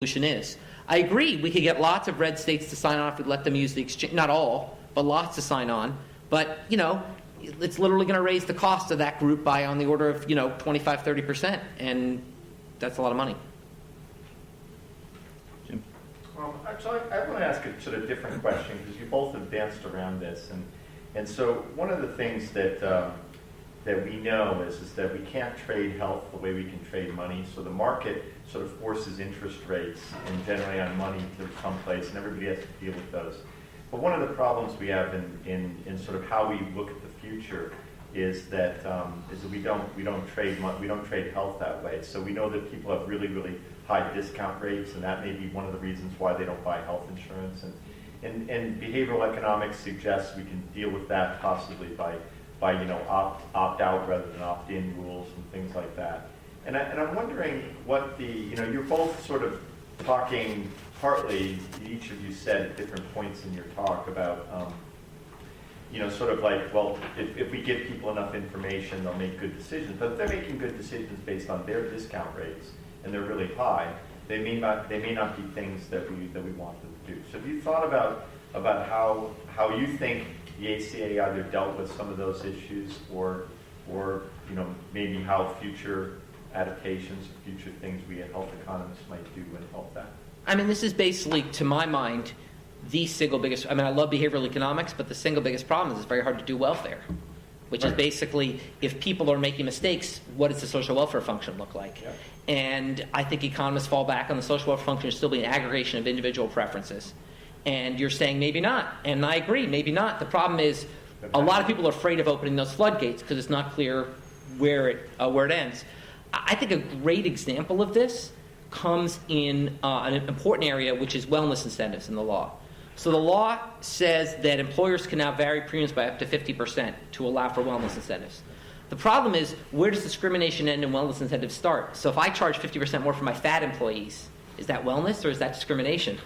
solution is. I agree, we could get lots of red states to sign on if we let them use the exchange, not all, but lots to sign on. But, it's literally going to raise the cost of that group by on the order of, 25, 30%, and that's a lot of money. Jim? Actually, I want to ask a sort of different question, because you both have danced around this. And so one of the things that we know is that we can't trade health the way we can trade money. So the market sort of forces interest rates and generally on money to someplace, and everybody has to deal with those. But one of the problems we have in sort of how we look at the future is that we don't trade health that way. So we know that people have really, really high discount rates, and that may be one of the reasons why they don't buy health insurance. And behavioral economics suggests we can deal with that possibly by opt out rather than opt in rules and things like that. And I'm wondering what you're both sort of talking partly, each of you said at different points in your talk about, sort of like, well, if we give people enough information, they'll make good decisions. But if they're making good decisions based on their discount rates and they're really high, they may not be things that we want them to do. So have you thought about how you think the ACA either dealt with some of those issues or maybe how future adaptations, future things we as health economists might do and help that? I mean, this is basically, to my mind, the single biggest, I love behavioral economics, but the single biggest problem is it's very hard to do welfare, which is basically, if people are making mistakes, what does the social welfare function look like? Yeah. And I think economists fall back on the social welfare function still being an aggregation of individual preferences. And you're saying maybe not, and I agree, maybe not. The problem is a lot of people are afraid of opening those floodgates because it's not clear where it ends. I think a great example of this comes in an important area, which is wellness incentives in the law. So the law says that employers can now vary premiums by up to 50% to allow for wellness incentives. The problem is, where does discrimination end and wellness incentives start? So if I charge 50% more for my fat employees, is that wellness or is that discrimination?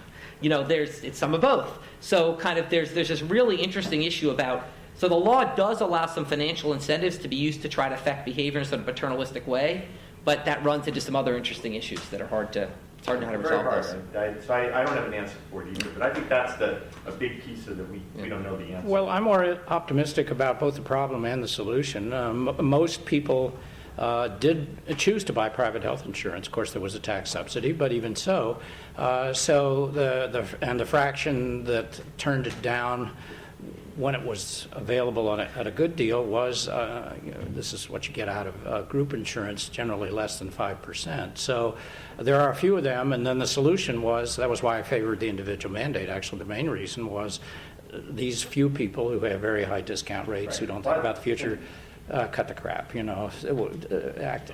It's some of both. So there's this really interesting issue about, so the law does allow some financial incentives to be used to try to affect behavior in sort of paternalistic way, but that runs into some other interesting issues that are hard to know how to resolve this. So I don't have an answer for it either, but I think that's a big piece of that we don't know the answer. Well, I'm more optimistic about both the problem and the solution. Most people did choose to buy private health insurance. Of course, there was a tax subsidy, but even so, the fraction that turned it down when it was available at a good deal was, this is what you get out of group insurance, generally less than 5%. So there are a few of them, and then the solution was, that was why I favored the individual mandate. Actually, the main reason was these few people who have very high discount rates, who don't think about the future, cut the crap,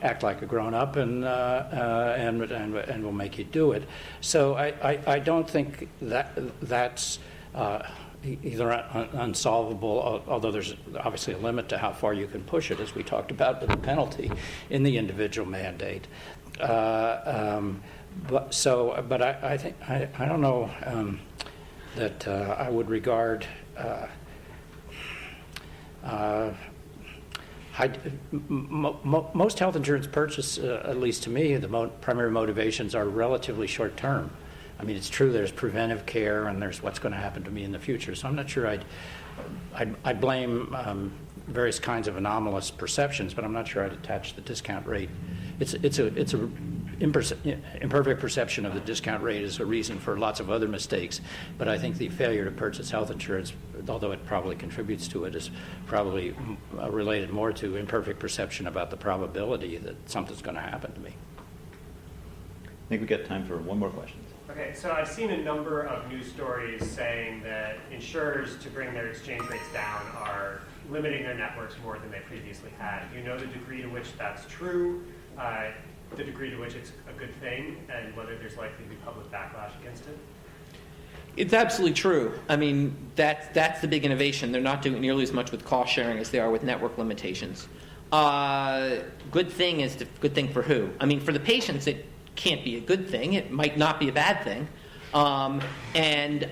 act like a grown-up and will make you do it. So I don't think that's either unsolvable, although there's obviously a limit to how far you can push it, as we talked about with the penalty in the individual mandate. But I think I don't know that I would regard most health insurance purchase, at least to me, the primary motivations are relatively short term. It's true there's preventive care and there's what's going to happen to me in the future. So I'm not sure I'd blame various kinds of anomalous perceptions, but I'm not sure I'd attach the discount rate. It's a imperfect perception of the discount rate is a reason for lots of other mistakes. But I think the failure to purchase health insurance, although it probably contributes to it, is probably related more to imperfect perception about the probability that something's going to happen to me. I think we've got time for one more question. Okay, so I've seen a number of news stories saying that insurers, to bring their exchange rates down, are limiting their networks more than they previously had. Do you know the degree to which that's true, the degree to which it's a good thing, and whether there's likely to be public backlash against it? It's absolutely true. That's the big innovation. They're not doing nearly as much with cost sharing as they are with network limitations. Good thing is good thing for who? For the patients, it can't be a good thing. It might not be a bad thing. And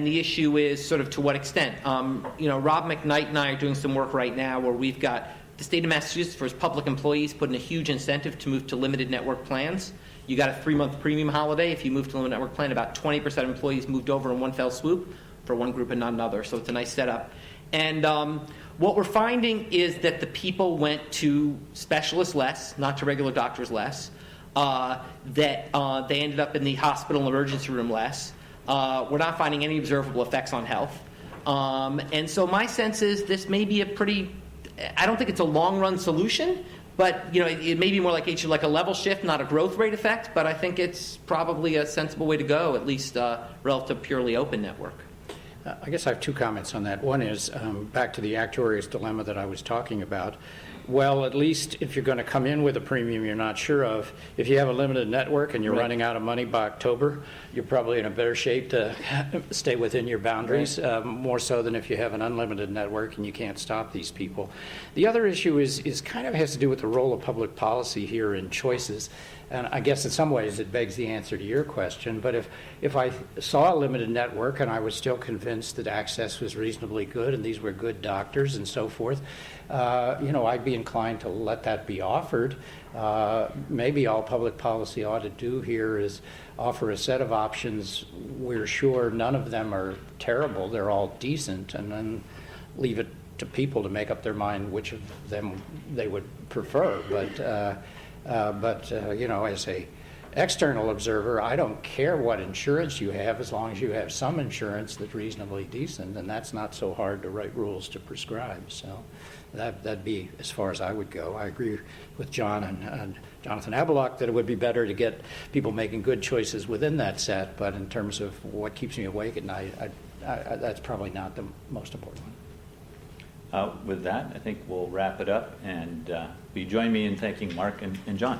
the issue is sort of to what extent. Rob McKnight and I are doing some work right now where we've got the state of Massachusetts for its public employees put in a huge incentive to move to limited network plans. You got a 3-month premium holiday. If you move to a limited network plan, about 20% of employees moved over in one fell swoop for one group and not another. So it's a nice setup. And what we're finding is that the people went to specialists less, not to regular doctors less. That they ended up in the hospital and emergency room less. We're not finding any observable effects on health. And so my sense is this may be a pretty, I don't think it's a long-run solution, but it may be more like a level shift, not a growth rate effect, but I think it's probably a sensible way to go, at least relative to purely open network. I guess I have two comments on that. One is back to the actuary's dilemma that I was talking about. Well, at least if you're going to come in with a premium you're not sure of, if you have a limited network and you're running out of money by October, you're probably in a better shape to stay within your boundaries, more so than if you have an unlimited network and you can't stop these people. The other issue is kind of has to do with the role of public policy here in choices. And I guess in some ways it begs the answer to your question. But if I saw a limited network and I was still convinced that access was reasonably good and these were good doctors and so forth, I'd be inclined to let that be offered. Maybe all public policy ought to do here is offer a set of options. We're sure none of them are terrible. They're all decent, and then leave it to people to make up their mind which of them they would prefer. But as a external observer, I don't care what insurance you have as long as you have some insurance that's reasonably decent, and that's not so hard to write rules to prescribe. So that'd be as far as I would go. I agree with John and Jonathan Abelok that it would be better to get people making good choices within that set, but in terms of what keeps me awake at night, that's probably not the most important one. With that, I think we'll wrap it up, and will you join me in thanking Mark and John?